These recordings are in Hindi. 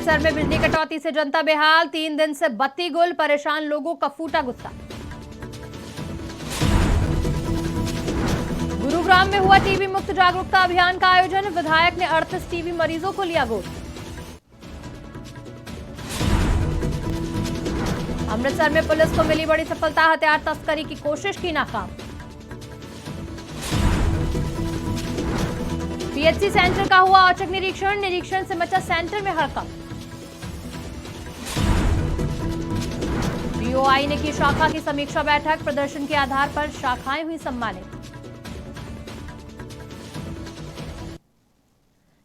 अमृतसर में बिजली कटौती से जनता बेहाल, 3 दिन से बत्ती गुल, परेशान लोगों का फूटा गुस्सा। गुरुग्राम में हुआ टीबी मुक्त जागरूकता अभियान का आयोजन, विधायक ने 38 टीबी मरीजों को लिया गोद। अमृतसर में पुलिस को मिली बड़ी सफलता, हथियार तस्करी की कोशिश की नाकाम। पीएचसी सेंटर का हुआ औचक निरीक्षण से मचा सेंटर में हड़कंप। बीओआई ने की शाखा की समीक्षा बैठक, प्रदर्शन के आधार पर शाखाएं हुई सम्मानित।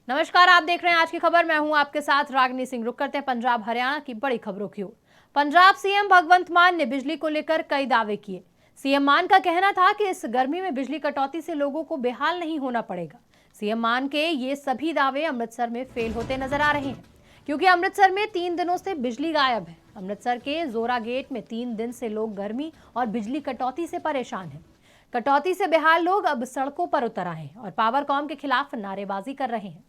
नमस्कार, आप देख रहे हैं आज की खबर। मैं हूं आपके साथ रागिनी सिंह। रुक करते हैं पंजाब हरियाणा की बड़ी खबरों की ओर। पंजाब सीएम भगवंत मान ने बिजली को लेकर कई दावे किए। सीएम मान का कहना था कि इस गर्मी में बिजली कटौती से लोगों को बेहाल नहीं होना पड़ेगा। सीएम मान के ये सभी दावे अमृतसर में फेल होते नजर आ रहे हैं, क्योंकि अमृतसर में 3 दिनों से बिजली गायब है। अमृतसर के जोरा गेट में 3 दिन से लोग गर्मी और बिजली कटौती से परेशान हैं। कटौती से बेहाल लोग अब सड़कों पर उतर आए हैं और पावरकॉम के खिलाफ नारेबाजी कर रहे हैं।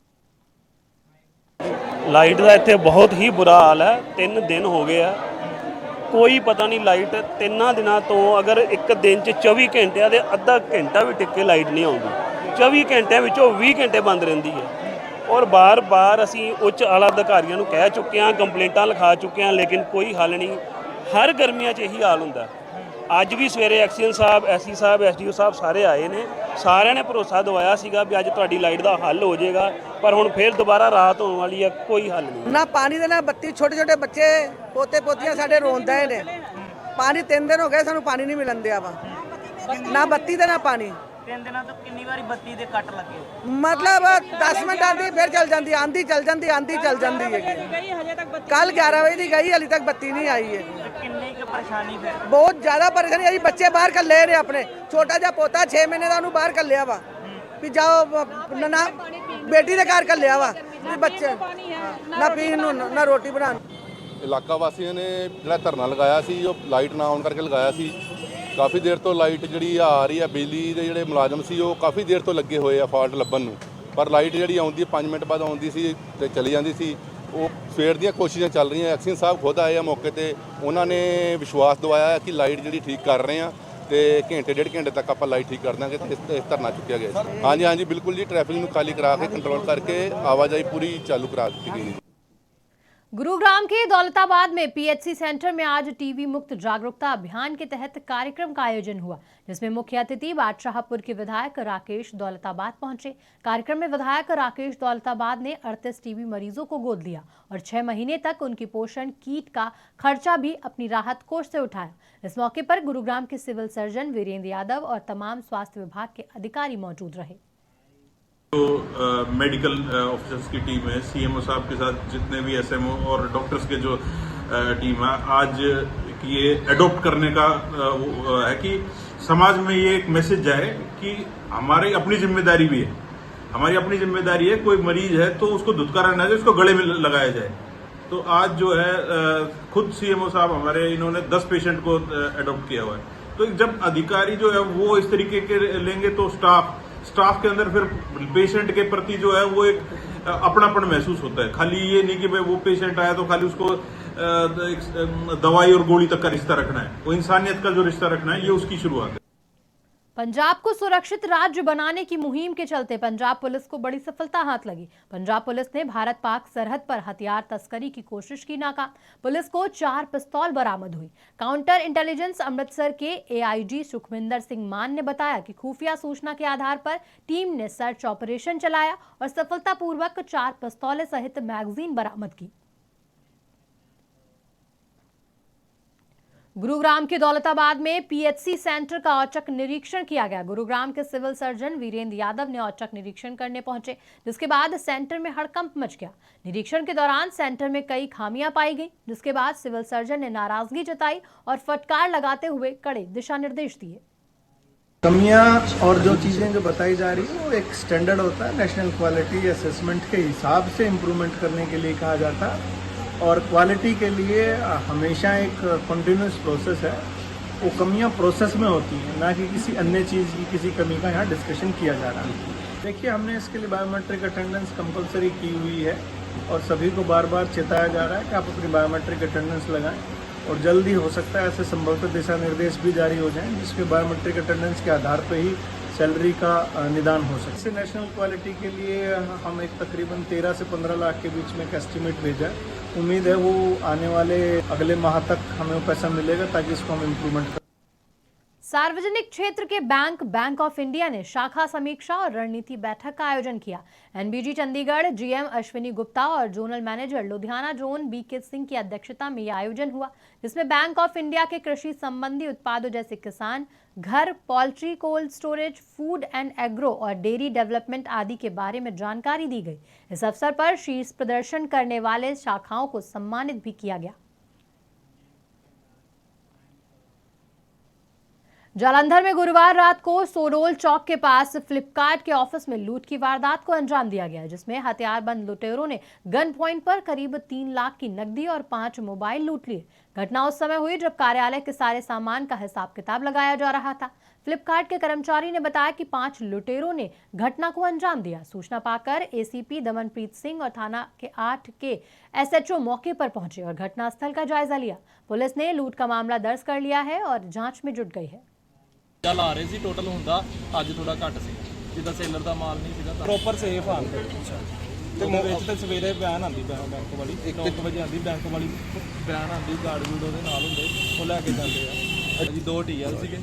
लाइट का इत्थे बहुत ही बुरा हाल है। 3 दिन हो गए है, कोई पता नहीं। लाइट 3 दिनों तो अगर एक दिन 24 घंटे के अद्धा घंटा भी टिक के लाइट नहीं आती, 24 घंटे विचों 20 घंटे बंद रहिंदी है। और बार बार असी उच्च आला अधिकारियों को कह चुके हैं, कंप्लेंटां लिखा चुके हैं, लेकिन कोई हल नहीं। हर गर्मियां च यही हाल होंदा। अज भी सवेरे एक्सीएन साहब, एससी साहब, एसडीओ साहब सारे आए ने, सारिਆਂ ने भरोसा दवाया सीगा भी अज तुहाडी लाइट का हल हो जाएगा, पर हुण फिर दोबारा रात होने वाली है, कोई हल नहीं। ना पानी ना बत्ती, छोटे छोटे बच्चे पोते पोतियां साडे रोंदे ने। पानी 3 दिन हो गए सानू पानी नहीं मिलन दिया वा, ना बत्ती ते ना पानी। 3 दिनों तो कितनी बारी बत्ती दे कट लगे, मतलब 10 मिनट आंदी फिर चल जाती, आंधी चल जाती, आंधी चल जाती है। कल 11 बजे की गई, हाली तक बत्ती नहीं आई है। किन्नी की परेशानी फिर बहुत ज्यादा परेशानी आई। बच्चे बाहर कर ले रहे अपने, छोटा जा पोता 6 महीने का उन्होंने बाहर कर लिया वा भी जाओ ना, बेटी के घर कर लिया वा भी बच्चे ना पीन ना रोटी बनाने। इलाका वासियों ने जो धरना लगाया सी, जो लाइट ना आने करके लगाया सी। काफ़ी देर तो लाइट जी आ रही है, बिजली के जोड़े मुलाजम से काफ़ी देर तो लगे हुए आ फॉल्ट लभन नूं, पर लाइट जी आती 5 मिनट बाद आती सी ते चली जाती सी। वो सवेर दी कोशिशें चल रही हैं। एक्सीएन साहब खुद आए हैं मौके पर, उन्होंने विश्वास दवाया कि लाइट जी ठीक कर रहे हैं तो घंटे 1.5 घंटे तक आप लाइट ठीक कर देंगे। इस धरना चुकया गया। हाँ जी, हाँ जी, बिल्कुल जी। ट्रैफिक में खाली करा के कंट्रोल करके आवाजाही पूरी चालू करा दी गई। गुरुग्राम के दौलताबाद में पीएचसी सेंटर में आज टीबी मुक्त जागरूकता अभियान के तहत कार्यक्रम का आयोजन हुआ, जिसमें मुख्य अतिथि बादशाहपुर के विधायक राकेश दौलताबाद पहुंचे। कार्यक्रम में विधायक राकेश दौलताबाद ने 38 टीबी मरीजों को गोद लिया और 6 महीने तक उनकी पोषण किट का खर्चा भी अपनी राहत कोष से उठाया। इस मौके पर गुरुग्राम के सिविल सर्जन वीरेंद्र यादव और तमाम स्वास्थ्य विभाग के अधिकारी मौजूद रहे। तो मेडिकल ऑफिसर्स की टीम है, सीएमओ साहब के साथ जितने भी एसएमओ और डॉक्टर्स के जो टीम है, आज ये एडॉप्ट करने का है कि समाज में ये एक मैसेज जाए कि हमारी अपनी जिम्मेदारी भी है, हमारी अपनी जिम्मेदारी है। कोई मरीज है तो उसको धुतकारा ना जाए, उसको गले में लगाया जाए। तो आज जो है खुद सीएमओ साहब हमारे, इन्होंने 10 पेशेंट को एडॉप्ट किया हुआ है। तो जब अधिकारी जो है वो इस तरीके के लेंगे तो स्टाफ के अंदर फिर पेशेंट के प्रति जो है वो एक अपनापन महसूस होता है। खाली ये नहीं कि भाई वो पेशेंट आया तो खाली उसको दवाई और गोली तक का रिश्ता रखना है, वो इंसानियत का जो रिश्ता रखना है, ये उसकी शुरुआत है। पंजाब को सुरक्षित राज्य बनाने की मुहिम के चलते पंजाब पुलिस को बड़ी सफलता हाथ लगी। पंजाब पुलिस ने भारत पाक सरहद पर हथियार तस्करी की कोशिश की नाकाम। पुलिस को 4 पिस्तौल बरामद हुई। काउंटर इंटेलिजेंस अमृतसर के एआईजी सुखविंदर सिंह मान ने बताया कि खुफिया सूचना के आधार पर टीम ने सर्च ऑपरेशन चलाया और सफलतापूर्वक 4 पिस्तौलें सहित मैगजीन बरामद की। गुरुग्राम के दौलताबाद में पीएचसी सेंटर का औचक निरीक्षण किया गया। गुरुग्राम के सिविल सर्जन वीरेंद्र यादव ने औचक निरीक्षण करने पहुंचे, जिसके बाद सेंटर में हड़कंप मच गया। निरीक्षण के दौरान सेंटर में कई खामियां पाई गई, जिसके बाद सिविल सर्जन ने नाराजगी जताई और फटकार लगाते हुए कड़े दिशा निर्देश दिए। कमियां और जो चीज़ें जो बताई जा रही है वो एक स्टैंडर्ड होता है, नेशनल क्वालिटी असेसमेंट के हिसाब से इम्प्रूवमेंट करने के लिए कहा जाता है। और क्वालिटी के लिए हमेशा एक कंटिन्यूस प्रोसेस है। वो कमियां प्रोसेस में होती हैं, ना कि किसी अन्य चीज़ की किसी कमी का यहाँ डिस्कशन किया जा रहा है। देखिए, हमने इसके लिए बायोमेट्रिक अटेंडेंस कंपलसरी की हुई है। और सभी को बार बार चेताया जा रहा है कि आप अपनी बायोमेट्रिक अटेंडेंस लगाएं और जल्द ही हो सकता है ऐसे संभवतः दिशा निर्देश भी जारी हो जाएं जिसके बायोमेट्रिक अटेंडेंस के आधार पर ही सैलरी का निदान हो सकता है। इससे नेशनल क्वालिटी के लिए हम एक तकरीबन 13 से 15 लाख के बीच में एक एस्टिमेट भेजा है। उम्मीद है वो आने वाले अगले माह तक हमें वो पैसा मिलेगा ताकि इसको हम इम्प्रूवमेंट कर। सार्वजनिक क्षेत्र के बैंक ऑफ इंडिया ने शाखा समीक्षा और रणनीति बैठक का आयोजन किया। एनबीजी चंडीगढ़ जीएम अश्विनी गुप्ता और zonal manager Ludhiana zone BK Singh की अध्यक्षता में यह आयोजन हुआ, जिसमें बैंक ऑफ इंडिया के कृषि संबंधी उत्पादों जैसे किसान घर, poultry, cold storage, food and agro और डेयरी डेवलपमेंट आदि के बारे में जानकारी दी गई। इस अवसर पर शीर्ष प्रदर्शन करने वाले शाखाओं को सम्मानित भी किया गया। जालंधर में गुरुवार रात को सोरोल चौक के पास फ्लिपकार्ट के ऑफिस में लूट की वारदात को अंजाम दिया गया, जिसमें हथियारबंद लुटेरों ने गन पॉइंट पर करीब 3 लाख की नकदी और 5 मोबाइल लूट लिए। घटना उस समय हुई जब कार्यालय के सारे सामान का हिसाब किताब लगाया जा रहा था। फ्लिपकार्ट के कर्मचारी ने बताया कि 5 लुटेरों ने घटना को अंजाम दिया। सूचना पाकर एसीपी दमनप्रीत सिंह और थाना के 8 के एसएचओ मौके पर पहुंचे और घटनास्थल का जायजा लिया। पुलिस ने लूट का मामला दर्ज कर लिया है और जांच में जुट गई है। ਚੱਲ ਆ ਰਹੇ ਸੀ ਟੋਟਲ ਹੁੰਦਾ ਅੱਜ ਥੋੜਾ ਘੱਟ ਸੀ ਜਿੱਦਾਂ ਸੇਲਰ ਦਾ ਮਾਲ ਨਹੀਂ ਸੀਗਾ ਪ੍ਰੋਪਰ ਸੇਫ ਆ ਤੇ ਵਿੱਚ ਤੇ ਸਵੇਰੇ ਬਿਆਨ ਆਂਦੀ ਬੈਂਕ ਵਾਲੀ 9 ਵਜੇ ਆਂਦੀ ਬੈਂਕ ਵਾਲੀ ਬਿਆਨ ਆਂਦੀ ਗਾਰਡ ਗੂਡ ਉਹਦੇ ਨਾਲ ਹੁੰਦੇ ਉਹ ਲੈ ਕੇ ਜਾਂਦੇ ਆ ਜੀ 2 TR ਸੀਗੇ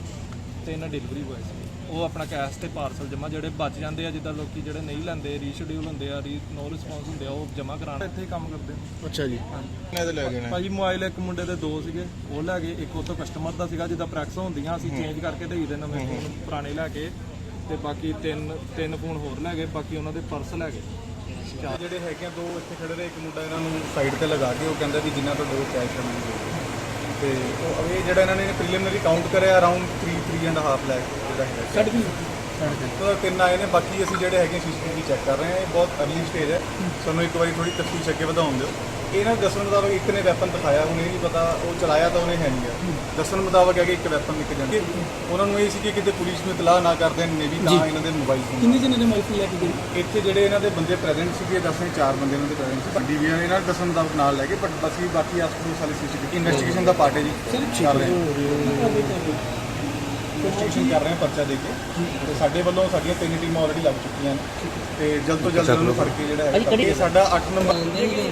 3 ਡਿਲੀਵਰੀ ਬॉय ਸੀ ਉਹ ਆਪਣਾ ਕੈਸ਼ ਤੇ ਪਾਰਸਲ ਜਮਾ ਜਿਹੜੇ ਬਚ ਜਾਂਦੇ ਆ ਜਿੱਦਾਂ ਲੋਕੀ ਜਿਹੜੇ ਨਹੀਂ ਲੈਂਦੇ ਰੀਸ਼ਡਿਊਲ ਹੁੰਦੇ ਆ ਨੋ ਰਿਸਪੌਂਸ ਹੁੰਦੇ ਆ ਉਹ ਜਮਾ ਕਰਾਉਣਾ ਇੱਥੇ ਹੀ ਕੰਮ ਕਰਦੇ ਆ। ਅੱਛਾ ਜੀ ਇਹਦੇ ਲੈ ਗਏ ਭਾਜੀ ਮੋਬਾਈਲ ਇੱਕ ਮੁੰਡੇ ਦੇ 2 ਸੀਗੇ ਉਹ ਲੈ ਗਏ, ਇੱਕ ਉਹ ਤੋਂ ਕਸਟਮਰ ਦਾ ਸੀਗਾ ਜਿੱਦਾਂ ਪ੍ਰੈਕਸ ਹੁੰਦੀਆਂ ਅਸੀਂ ਚੇਂਜ ਕਰਕੇ ਦੇਈ ਦੇ ਨਵੇਂ ਫੋਨ ਪੁਰਾਣੇ ਲੈ ਕੇ ਤੇ ਬਾਕੀ ਤਿੰਨ ਫੋਨ ਹੋਰ ਲੈ ਗਏ, ਬਾਕੀ ਉਹਨਾਂ ਦੇ ਪਰਸ ਲੈ ਗਏ। ਜਿਹੜੇ ਹੈਗੇ 2 ਇੱਥੇ ਖੜੇ ਰਹੇ, ਇੱਕ ਮੁੰਡਾ ਇਹਨਾਂ ਨੂੰ ਸਾਈਡ ਤੇ ਲਗਾ ਕੇ ਉਹ ਕਹਿੰਦਾ ਵੀ ਜਿੰਨਾ ਤੋਂ 2 ਕੈਸ਼ ਕਰਨਗੇ ਤੇ ਉਹ ਇਹ ਜਿਹੜਾ ਇਹਨਾਂ ਨੇ ਪ੍ਰੀਲਿਮਿਨਰੀ ਕਾਊਂਟ ਕਰਿਆ ਅਰਾਊਂਡ 3.5 ਲੱਖ ਜਿਹੜਾ ਹੈਗਾ 3 ਆਏ ਨੇ। ਬਾਕੀ ਅਸੀਂ ਜਿਹੜੇ ਹੈਗੇ ਸੀਸੀਟੀਵੀ ਚੈੱਕ ਕਰ ਰਹੇ ਹਾਂ, ਇਹ ਬਹੁਤ ਅਰਲੀ ਸਟੇਜ ਹੈ, ਸਾਨੂੰ ਇੱਕ ਵਾਰੀ ਥੋੜੀ ਤਫਤੀਸ਼ ਅੱਗੇ ਵਧਾਉਣ ਦਿਓ। ਇਹਨਾਂ ਦੇ ਦੱਸਣ ਮੁਤਾਬਕ ਇੱਕ ਨੇ ਵੈਪਨ ਦਿਖਾਇਆ, ਹੁਣ ਇਹ ਨਹੀਂ ਪਤਾ ਉਹ ਚਲਾਇਆ ਤਾਂ ਉਹਨੇ ਹੈ ਨਹੀਂ ਹੈ, ਦੱਸਣ ਮੁਤਾਬਕ ਹੈ ਕਿ ਇੱਕ ਵੈਪਨ ਨਿਕਲ ਜਾਂਦੇ। ਉਹਨਾਂ ਨੂੰ ਇਹ ਸੀ ਕਿ ਕਿਤੇ ਪੁਲਿਸ ਨੂੰ ਇਤਲਾਹ ਨਾ ਕਰ ਦੇਣ ਨੇ ਵੀ ਤਾਂ ਇਹਨਾਂ ਦੇ ਮੋਬਾਈਲ ਫੋਨ ਕਿੰਨੇ ਜਣੇ ਦੇ ਮੋਬਾਈਲ ਲੈ ਕੇ ਗਏ ਇੱਥੇ ਜਿਹੜੇ ਇਹਨਾਂ ਦੇ ਬੰਦੇ ਪ੍ਰੈਜ਼ੈਂਟ ਸੀਗੇ ਦੱਸਣੇ 4 ਬੰਦੇ ਇਹਨਾਂ ਦੇ ਪ੍ਰੈਜ਼ੈਂਟ ਸੀ। ਡੀਵੀਆਰ ਇਹਨਾਂ ਦੇ ਦੱਸਣ ਮੁਤਾਬਕ ਨਾਲ ਲੈ ਕੇ ਬਟ ਬਾਕੀ ਆਸ-ਪਾਸ ਵਾਲੇ ਸੀਸੀਟੀਵੀ ਇਨਵੈਸਟੀਗੇਸ਼ਨ ਦਾ ਪਾਰਟ ਹੈ ਜੀ, ਚੱਲ ਰਿਹਾ ਇਨਵੈਸਟੀਗੇਸ਼ਨ ਕਰ ਰਹੇ ਹਾਂ ਪਰਚਾ ਦੇ ਕੇ ਤੇ ਸਾਡੇ ਵੱਲੋਂ ਸਾਡੀਆਂ 3 ਟੀਮਾਂ ਆਲਰੇਡੀ ਲੱਗ ਚੁੱਕੀਆਂ ਨੇ ਤੇ ਜਲਦ ਤੋਂ ਜਲਦ ਉਹਨੂੰ ਫੜ ਕੇ ਜਿਹੜਾ ਹੈ ਇਹ ਸਾਡਾ 8 ਨੰਬਰ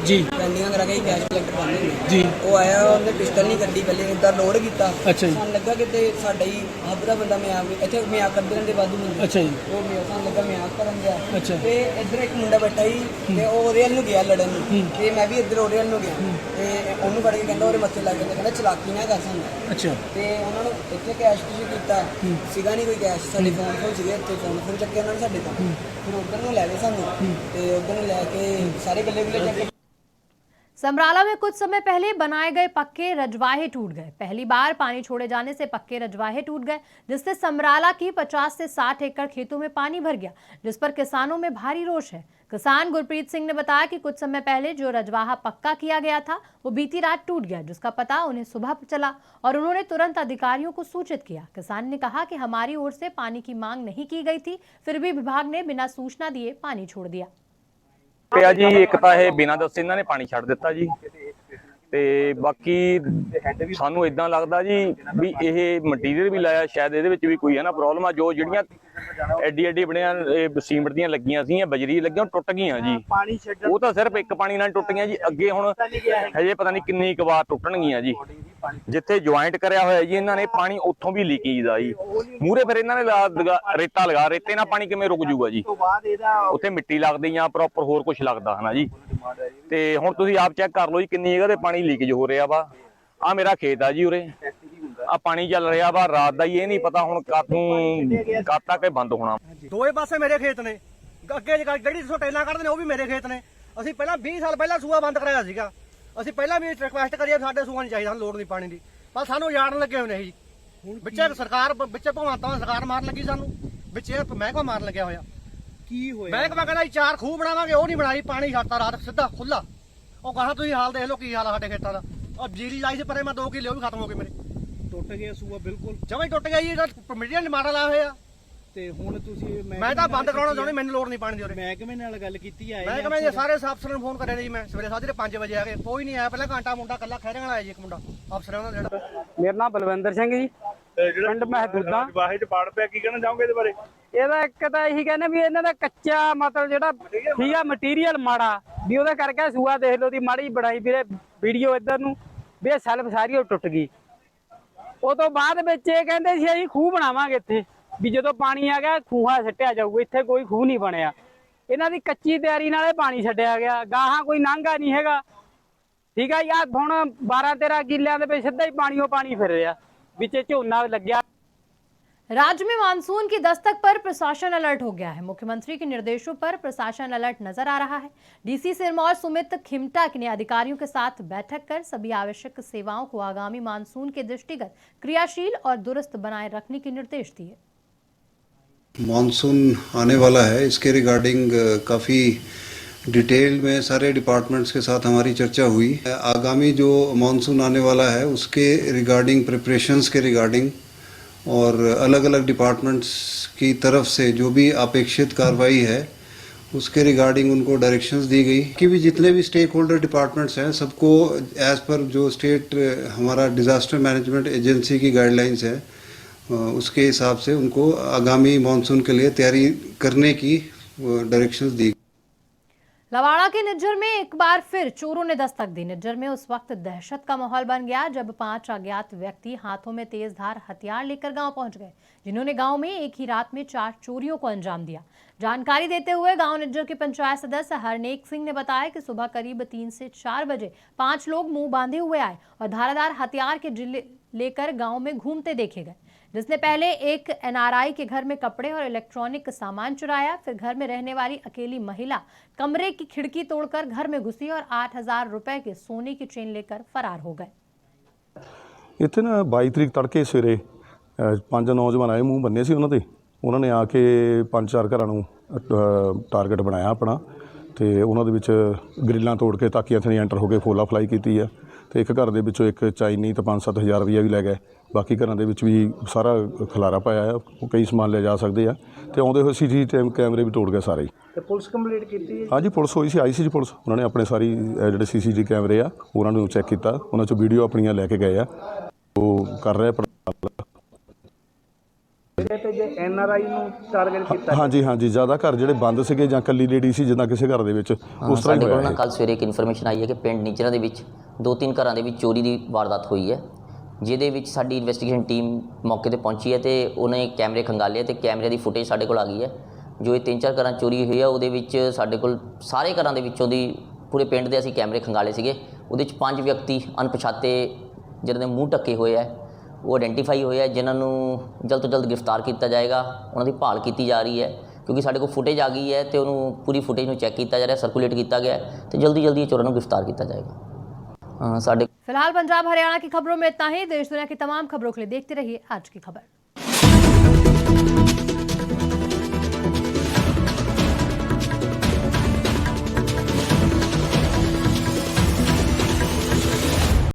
ਜੀ ਪੈਂਡਿੰਗ ਕਰਾ ਕੇ ਕੈਸ਼ ਕਲੈਕਟ ਕਰਨੇ ਜੀ। ਉਹ ਆਇਆ ਉਹਨੇ ਪਿਸਟਲ ਨਹੀਂ ਕੱਢੀ, ਪਹਿਲੇ ਇੱਦਾਂ ਲੋਡ ਕੀਤਾ। ਅੱਛਾ ਜੀ। ਸਾਨੂੰ ਲੱਗਾ ਕਿ ਤੇ ਸਾਡਾ ਹੀ ਹੱਬ ਦਾ ਬੰਦਾ ਮੈਂ ਇੱਥੇ ਮਿਆਕ ਕਰਦੇ ਰਹਿੰਦੇ ਵਾਧੂ ਬੰਦੇ। ਅੱਛਾ ਜੀ। ਉਹ ਮੈਂ ਸਾਨੂੰ ਲੱਗਾ ਮਿਆਕ ਕਰਨ ਗਿਆ। ਅੱਛਾ। ਤੇ ਇੱਧਰ ਇੱਕ ਮੁੰਡਾ ਬੈਠਾ ਸੀ ਤੇ ਉਹ ਉਹਦੇ ਵੱਲ ਨੂੰ ਗਿਆ ਲੜਨ ਨੂੰ ਤੇ ਮੈਂ ਵੀ ਇੱਧਰ ਉਹਦੇ ਵੱਲ ਨੂੰ ਗਿਆ ਤੇ ਉਹਨੂੰ ਫੜ ਕੇ ਕਹਿੰਦਾ ਉਹਦੇ ਮੱਥੇ ਲੱਗ ਗਿਆ, ਕਹਿੰਦਾ ਚਲਾਕੀ ਨਾ ਕਰ ਸਾਨੂੰ। ਅੱਛਾ। ਤੇ ਉਹਨਾਂ ਨੂੰ ਇੱਥੇ ਕੈਸ਼ ਤੁਸੀਂ ਕੀਤਾ ਸੀਗਾ ਨਹੀਂ ਕੋਈ ਕੈਸ਼, ਸਾਡੇ ਫੋਨ ਸੀਗੇ ਇੱਥੇ ਫੋਨ ਚੱਕੇ ਉਹਨਾਂ ਨੇ ਸਾਡੇ ਤੋਂ, ਫਿਰ ਉੱਧਰ ਨੂੰ ਲੈ ਗਏ ਸਾਨੂੰ ਤੇ ਉੱਧਰ ਨੂੰ ਲੈ ਕੇ ਸਾਰੇ ਗੱਲੇ ਗੁੱਲੇ ਚੱਕੇ। समराला में कुछ समय पहले बनाए गए पक्के रजवाहे टूट गए। पहली बार पानी छोड़े जाने से पक्के रजवाहे टूट गए, जिससे समराला की 50 से 60 एकड़ खेतों में पानी भर गया, जिस पर किसानों में भारी रोष है। किसान गुरप्रीत सिंह ने बताया कि कुछ समय पहले जो रजवाहा पक्का किया गया था वो बीती रात टूट गया, जिसका पता उन्हें सुबह चला और उन्होंने तुरंत अधिकारियों को सूचित किया। किसान ने कहा कि हमारी ओर से पानी की मांग नहीं की गई थी, फिर भी विभाग ने बिना सूचना दिए पानी छोड़ दिया। ਪਿਆ ਜੀ ਇੱਕ ਤਾਂ ਇਹ ਬਿਨਾਂ ਦੱਸੇ ਇਹਨਾਂ ਨੇ ਪਾਣੀ ਛੱਡ ਦਿੱਤਾ ਜੀ ਤੇ ਬਾਕੀ ਸਾਨੂੰ ਇਦਾਂ ਲੱਗਦਾ ਜੀ ਵੀ ਇਹ ਮਟੀਰੀਅਲ ਵੀ ਲਾਇਆ, ਸ਼ਾਇਦ ਇਹਦੇ ਵਿੱਚ ਵੀ ਕੋਈ ਹੈ ਨਾ ਪ੍ਰੋਬਲਮ ਆ। ਜੋ ਜਿਹੜੀਆਂ ਐਡੀ ਬਣਿਆ ਸੀਮਟ ਦੀਆਂ ਲੱਗੀਆਂ ਸੀ, ਬਜਰੀ ਲੱਗੀਆਂ ਟੁੱਟ ਗਈਆਂ ਜੀ, ਉਹ ਤਾਂ ਸਿਰਫ ਇੱਕ ਪਾਣੀ ਨਾਲ ਟੁੱਟ ਗਈਆਂ ਜੀ। ਅੱਗੇ ਹੁਣ ਹਜੇ ਪਤਾ ਨਹੀਂ ਕਿੰਨੀ ਕੁ ਵਾਰ ਟੁੱਟਣਗੀਆਂ ਜੀ। ਜਿੱਥੇ ਜੁਆਇੰਟ ਕਰਿਆ ਹੋਇਆ ਜੀ ਇਹਨਾਂ ਨੇ, ਪਾਣੀ ਉੱਥੋਂ ਵੀ ਲੀਕੇਜ ਦਾ ਜੀ। ਮੂਹਰੇ ਫਿਰ ਇਹਨਾਂ ਨੇ ਰੇਤਾ ਲਗਾ, ਰੇਤੇ ਨਾਲ ਪਾਣੀ ਕਿਵੇਂ ਰੁਕ ਜੂਗਾ ਜੀ? ਉੱਥੇ ਮਿੱਟੀ ਲੱਗਦੀ ਜਾਂ ਪ੍ਰੋਪਰ ਹੋਰ ਕੁਝ ਲੱਗਦਾ ਹਨਾ ਜੀ। ਤੇ ਹੁਣ ਤੁਸੀਂ ਆਪ ਚੈੱਕ ਕਰ ਲਓ ਜੀ ਕਿੰਨੀ ਜਗ੍ਹਾ ਤੇ ਪਾਣੀ ਲੀਕੇਜ ਹੋ ਰਿਹਾ ਵਾ। ਆ ਮੇਰਾ ਖੇਤ ਆ ਜੀ, ਉਰੇ ਆ ਪਾਣੀ ਚੱਲ ਰਿਹਾ ਵਾ ਰਾਤ ਦਾ ਹੀ, ਇਹ ਨਹੀਂ ਪਤਾ ਹੁਣ ਕਦ ਤੱਕ ਬੰਦ ਹੋਣਾ। ਦੋਏ ਪਾਸੇ ਮੇਰੇ ਖੇਤ ਨੇ, ਅੱਗੇ ਜਿਹੜੀ ਟੈਲਾਂ ਕੱਢਦੇ ਨੇ ਉਹ ਵੀ ਮੇਰੇ ਖੇਤ ਨੇ। ਅਸੀਂ ਪਹਿਲਾਂ 20 ਸਾਲ ਪਹਿਲਾਂ ਸੂਆ ਬੰਦ ਕਰਾਇਆ ਸੀਗਾ, ਅਸੀਂ ਪਹਿਲਾਂ ਵੀ ਰਿਕੁਐਸਟ ਕਰੀਏ ਸਾਡੇ ਸੂਆ ਨਹੀਂ ਚਾਹੀਦਾ, ਸਾਨੂੰ ਲੋੜ ਨਹੀਂ ਪਾਣੀ ਦੀ, ਪਰ ਸਾਨੂੰ ਉਜਾੜਨ ਲੱਗੇ ਹੋਏ ਨੇ ਜੀ। ਵਿੱਚੇ ਸਰਕਾਰ ਵਿੱਚੇ ਭਗਵੰਤਾਂ ਸਰਕਾਰ ਮਾਰਨ ਲੱਗੀ ਸਾਨੂੰ, ਵਿੱਚੇ ਮਹਿਕਮਾ ਮਾਰਨ ਲੱਗਿਆ ਹੋਇਆ। ਕੀ ਹੋਇਆ? ਮਹਿਕਮਾ ਕਹਿੰਦਾ 4 ਖੂਹ ਬਣਾਵਾਂਗੇ, ਉਹ ਨਹੀਂ ਬਣਾਈ, ਪਾਣੀ ਛੱਡਤਾ ਰਾਤ ਸਿੱਧਾ ਖੁੱਲਾ। ਉਹ ਕਹਾ ਤੁਸੀਂ ਹਾਲ ਦੇਖ ਲਓ ਕੀ ਹਾਲ ਆ ਸਾਡੇ ਖੇਤਾਂ ਦਾ। ਔਰ ਜੀਰੀ ਲਾਈ ਸੀ ਪਰੇ, ਮੈਂ 2 ਕਿੱਲੇ ਉਹ ਵੀ ਖਤਮ ਹੋ ਗਏ ਮੇਰੇ। ਟੁੱਟ ਗਿਆ ਸੂਆ ਬਿਲਕੁਲ ਜਮਾਂ ਹੀ ਟੁੱਟ ਗਿਆ ਜੀ। ਮੀਡੀਆ ਨੇ ਮਾੜਾ ਲਾਇਆ ਹੋਇਆ, ਤੇ ਹੁਣ ਤੁਸੀਂ ਮੈਂ ਤਾਂ ਬੰਦ ਕਰਾਉਣਾ ਚਾਹੁੰਦਾ, ਮੈਨੂੰ ਲੋੜ ਨਹੀਂ ਪਾਣੀ ਦੀ ਉਰੇ। ਮਹਿਕਮੇ ਨਾਲ ਗੱਲ ਕੀਤੀ ਆਏ ਮੈਂ ਕਹਿੰਦਾ ਸਾਰੇ ਅਫਸਰਾਂ ਨੂੰ ਫੋਨ ਕਰਿਆ ਜੀ, ਮੈਂ ਸਵੇਰੇ ਸਾਜਰੇ 5 ਵਜੇ ਆ ਕੇ ਕੋਈ ਨਹੀਂ ਆਇਆ। ਪਹਿਲਾਂ ਘੰਟਾ ਮੁੰਡਾ ਕੱਲਾ ਖਹਿਰੇ ਵਾਲਾ ਆਇਆ ਜੀ, ਇੱਕ ਮੁੰਡਾ ਅਫਸਰਾਂ ਦਾ ਜਿਹੜਾ। ਮੇਰਾ ਨਾਮ ਬਲਵਿੰਦਰ ਸਿੰਘ ਜੀ, ਪਿੰਡ ਮਹਿਦੂਦਾ। ਵਾਹੇ ਚ ਪਾੜ ਪਿਆ, ਕੀ ਕਹਿਣਾ ਚਾਹੋਗੇ ਇਹਦੇ ਬਾਰੇ? ਇਹਦਾ ਇੱਕ ਤਾਂ ਇਹੀ ਕਹਿੰਦੇ ਵੀ ਇਹਨਾਂ ਦਾ ਕੱਚਾ ਮਤਲਬ ਜਿਹੜਾ ਠੀਕ ਆ ਮਟੀਰੀਅਲ ਮਾੜਾ ਵੀ ਉਹਦੇ ਕਰਕੇ ਸੂਆ ਦੇਖ ਲਓ ਦੀ ਮਾੜੀ ਬਣਾਈ ਵੀਰੇ ਵੀਡੀਓ ਇੱਧਰ ਨੂੰ ਵੀ ਇਹ ਸੈਲਫ ਸਾਰੀ ਉਹ ਟੁੱਟ ਗਈ। ਉਹ ਤੋਂ ਬਾਅਦ ਵਿੱਚ ਇਹ ਕਹਿੰਦੇ ਸੀ ਅਸੀਂ ਖੂਹ ਬਣਾਵਾਂਗੇ ਇੱਥੇ, ਵੀ ਜਦੋਂ ਪਾਣੀ ਆ ਗਿਆ ਖੂਹਾ ਛੱਟਿਆ ਜਾਊਗਾ। ਇੱਥੇ ਕੋਈ ਖੂਹ ਨਹੀਂ ਬਣਿਆ, ਇਹਨਾਂ ਦੀ ਕੱਚੀ ਤਿਆਰੀ ਨਾਲ ਇਹ ਪਾਣੀ ਛੱਡਿਆ ਗਿਆ। ਗਾਹਾਂ ਕੋਈ ਨਾਂਗਾ ਨਹੀਂ ਹੈਗਾ, ਠੀਕ ਆ ਯਾਰ। ਹੁਣ 12-13 ਕਿੱਲਿਆਂ ਦੇ ਵਿੱਚ ਸਿੱਧਾ ਹੀ ਪਾਣੀ ਫਿਰ ਰਿਹਾ, ਵਿੱਚ ਝੋਨਾ ਲੱਗਿਆ। राज्य में मानसून की दस्तक पर प्रशासन अलर्ट हो गया है। मुख्यमंत्री के निर्देशों पर प्रशासन अलर्ट नजर आ रहा है। डीसी सिरमौर सुमित खिमटा ने अधिकारियों के साथ बैठक कर सभी आवश्यक सेवाओं को आगामी मानसून के दृष्टिगत क्रियाशील और दुरुस्त बनाए रखने के निर्देश दिए। मानसून आने वाला है, इसके रिगार्डिंग काफ़ी डिटेल में सारे डिपार्टमेंट्स के साथ हमारी चर्चा हुई। आगामी जो मानसून आने वाला है उसके रिगार्डिंग प्रिपरेशंस के रिगार्डिंग और अलग अलग डिपार्टमेंट्स की तरफ से जो भी अपेक्षित कार्रवाई है उसके रिगार्डिंग उनको डायरेक्शंस दी गई कि भी जितने भी स्टेक होल्डर डिपार्टमेंट्स हैं सबको एज पर जो स्टेट हमारा डिज़ास्टर मैनेजमेंट एजेंसी की गाइडलाइंस है उसके हिसाब से उनको आगामी मानसून के लिए तैयारी करने की डायरेक्शंस दी। लवाड़ा के निज्जर में एक बार फिर चोरों ने दस्तक दी। निज्जर में उस वक्त दहशत का माहौल बन गया जब 5 अज्ञात व्यक्ति हाथों में तेजधार हथियार लेकर गांव पहुंच गए, जिन्होंने गांव में एक ही रात में 4 चोरियों को अंजाम दिया। जानकारी देते हुए गांव निज्जर के पंचायत सदस्य हरनेक सिंह ने बताया कि सुबह करीब 3 से 4 बजे 5 लोग मुंह बांधे हुए आए और धारदार हथियार के जिले लेकर गांव में घूमते देखे गए, जिसने पहले एक एनआरआई के घर में कपड़े और इलेक्ट्रॉनिक सामान चुराया। फिर घर में रहने वाली अकेली महिला कमरे की खिड़की तोड़कर घर में घुसी और 8,000 रुपए के सोने की चेन लेकर फरार हो गए। ਇੱਥੇ ਨਾ 22 ਤਰੀਕ ਤੜਕੇ ਸਵੇਰੇ 5 ਨੌਜਵਾਨ ਆਏ, ਮੂੰਹ ਬੰਨੇ ਸੀ ਉਹਨਾਂ ਨੇ ਆ ਕੇ 5-4 ਘਰਾਂ ਨੂੰ ਟਾਰਗੇਟ ਬਣਾਇਆ ਆਪਣਾ, ਤੇ ਉਹਨਾਂ ਦੇ ਵਿੱਚ ਗ੍ਰਿਲਾਂ ਤੋੜ ਕੇ ਤਾਕੀਆਂ ਥਣੀ ਐਂਟਰ ਹੋ ਕੇ ਫੋਲਾ ਫਲਾਈ ਕੀਤੀ ਆ। ਤੇ ਇੱਕ ਘਰ ਦੇ ਵਿੱਚੋਂ ਇੱਕ ਚਾਈਨੀ ਤੇ 5-7 ਹਜ਼ਾਰ ਰੁਪਈਆ ਵੀ ਲੈ ਗਏ। ਬਾਕੀ ਘਰਾਂ ਦੇ ਵਿੱਚ ਵੀ ਸਾਰਾ ਖਲਾਰਾ ਪਾਇਆ ਆ, ਕਈ ਸਮਾਨ ਲੈ ਜਾ ਸਕਦੇ ਆ। ਤੇ ਆਉਂਦੇ ਹੋਏ ਸੀਸੀਟੀਵੀ ਕੈਮਰੇ ਵੀ ਤੋੜ ਗਏ ਸਾਰੇ। ਤੇ ਪੁਲਿਸ ਕੰਪਲੀਟ ਕੀਤੀ ਹੈ? ਹਾਂਜੀ, ਪੁਲਿਸ ਹੋਈ ਸੀ, ਆਈ ਸੀ ਜੀ ਪੁਲਿਸ। ਉਹਨਾਂ ਨੇ ਆਪਣੇ ਸਾਰੀ ਜਿਹੜੇ ਸੀਸੀਟੀਵੀ ਕੈਮਰੇ ਆ ਉਹਨਾਂ ਨੂੰ ਚੈੱਕ ਕੀਤਾ, ਉਹਨਾਂ 'ਚੋਂ ਵੀਡੀਓ ਆਪਣੀਆਂ ਲੈ ਕੇ ਗਏ ਆ, ਉਹ ਕਰ ਰਹੇ ਪੜਤਾਲ। ਜੇ ਐਨਆਰਆਈ ਨੂੰ ਟਾਰਗੇਟ ਕੀਤਾ? ਹਾਂਜੀ ਹਾਂਜੀ, ਜ਼ਿਆਦਾ ਘਰ ਜਿਹੜੇ ਬੰਦ ਸੀਗੇ ਜਾਂ ਕੱਲੀ ਲੇਡੀ ਸੀ ਜਿੱਦਾਂ ਕਿਸੇ ਘਰ ਦੇ ਵਿੱਚ ਉਸ ਤਰ੍ਹਾਂ ਹੀ ਸਾਡੇ ਕੋਲ ਹੋਇਆ। ਨਾ ਕੱਲ ਸਵੇਰੇ ਇੱਕ ਇਨਫੋਰਮੇਸ਼ਨ ਆਈ ਹੈ ਕਿ ਪਿੰਡ ਨਿੱਜਰਾਂ ਦੇ ਵਿੱਚ 2-3 ਘਰਾਂ ਦੇ ਵਿੱਚ ਚੋਰੀ ਦੀ ਵਾਰਦਾਤ ਹੋਈ ਹੈ, ਜਿਹਦੇ ਵਿੱਚ ਸਾਡੀ ਇਨਵੈਸਟੀਗੇਸ਼ਨ ਟੀਮ ਮੌਕੇ ਤੇ ਪਹੁੰਚੀ ਹੈ ਤੇ ਉਹਨੇ ਕੈਮਰੇ ਖੰਗਾਲੇ ਤੇ ਕੈਮਰੇ ਦੀ ਫੁਟੇਜ ਸਾਡੇ ਕੋਲ ਆ ਗਈ ਹੈ। ਜੋ ਇਹ 3-4 ਘਰਾਂ ਚੋਰੀ ਹੋਈ ਹੈ ਉਹਦੇ ਵਿੱਚ ਸਾਡੇ ਕੋਲ ਸਾਰੇ ਘਰਾਂ ਦੇ ਵਿੱਚੋਂ ਦੀ ਪੂਰੇ ਪਿੰਡ ਦੇ ਅਸੀਂ ਕੈਮਰੇ ਖੰਗਾਲੇ ਸੀਗੇ। ਉਹਦੇ ਵਿੱਚ 5 ਵਿਅਕਤੀ ਅਣਪਛਾਤੇ ਜਿਹਨਾਂ ਦੇ ਮੂੰਹ ਢੱਕੇ ਹੋਏ ਹੈ ਉਹ ਆਇਡੈਂਟੀਫਾਈ ਹੋਏ ਹੈ, ਜਿਨ੍ਹਾਂ ਨੂੰ ਜਲਦ ਤੋਂ ਜਲਦ ਗ੍ਰਿਫਤਾਰ ਕੀਤਾ ਜਾਏਗਾ। ਉਹਨਾਂ ਦੀ ਭਾਲ ਕੀਤੀ ਜਾ ਰਹੀ ਹੈ ਕਿਉਂਕਿ ਸਾਡੇ ਕੋਲ ਫੁਟੇਜ ਆ ਗਈ ਹੈ ਤੇ ਉਹਨੂੰ ਪੂਰੀ ਫੁਟੇਜ ਨੂੰ ਚੈੱਕ ਕੀਤਾ ਜਾ ਰਿਹਾ, ਸਰਕੂਲੇਟ ਕੀਤਾ ਗਿਆ ਤੇ जल्दी ये चोरों को गिरफ्तार किया जाएगा। फिलहाल पंजाब हरियाणा की खबरों में इतना ही। देश दुनिया की तमाम खबरों के लिए देखते रहिए आज की खबर।